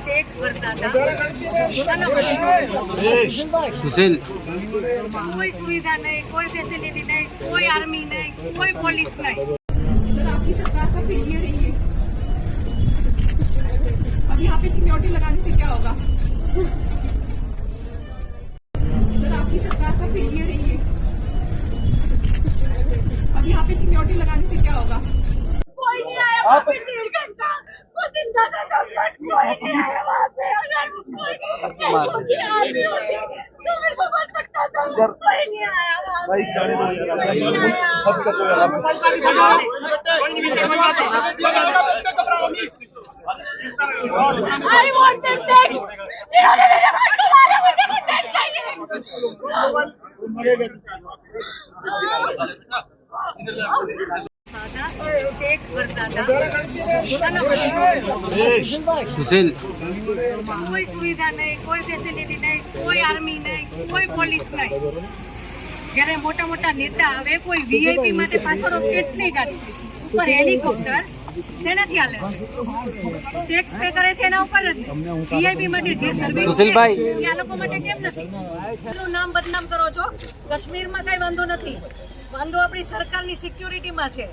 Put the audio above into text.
Tax ભરતા હતા, સુશીલ કોઈ સુવિધા નહીં, કોઈ ફેસિલિટી નહીં, કોઈ આર્મી નહીં, કોઈ પોલીસ નહીં. सर आपकी सरकार का फेलियर है ये। अब यहाँ पे सिक्योरिटी लगाने से क्या होगा? सर आपकी सरकार का फेलियर है ये। अब यहाँ पे सिक्योरिटी लगाने से क्या होगा? कोई नहीं आया वहाँ पे 1.5 घंटा, वो जिंदा था तब तक कोई नहीं आया वहाँ पे. अगर कोई आर्मी होती तो मेरे को बच सकता था. कोई नहीं आया वहाँ पे. I want them dead. जिन्होंने मेरे भाई को मारा मुझे वो dead चाहिए. ટેક્સ ભરતા હતા, સુશીલ કોઈ સુવિધા નહીં, કોઈ ફેસિલિટી નહીં, કોઈ આર્મી નહીં, કોઈ પોલીસ નહીં. જ્યારે મોટા મોટા નેતા આવે કોઈ વીઆઈપી માટે પાછળ કેટલી ગાડી ઉપર હેલિકોપ્ટર તેનાથી હાલે ટેક્સ પે કરે છે એના ઉપર નથી. વીઆઈપી માટે જે સર્વિસ સુશીલભાઈ. છે આ લોકો માટે કેમ નથી? એનું નામ બદનામ કરો છો. કાશ્મીરમાં કઈ વાંધો નથી, વાંધો આપણી સરકારની સિક્યુરિટીમાં છે.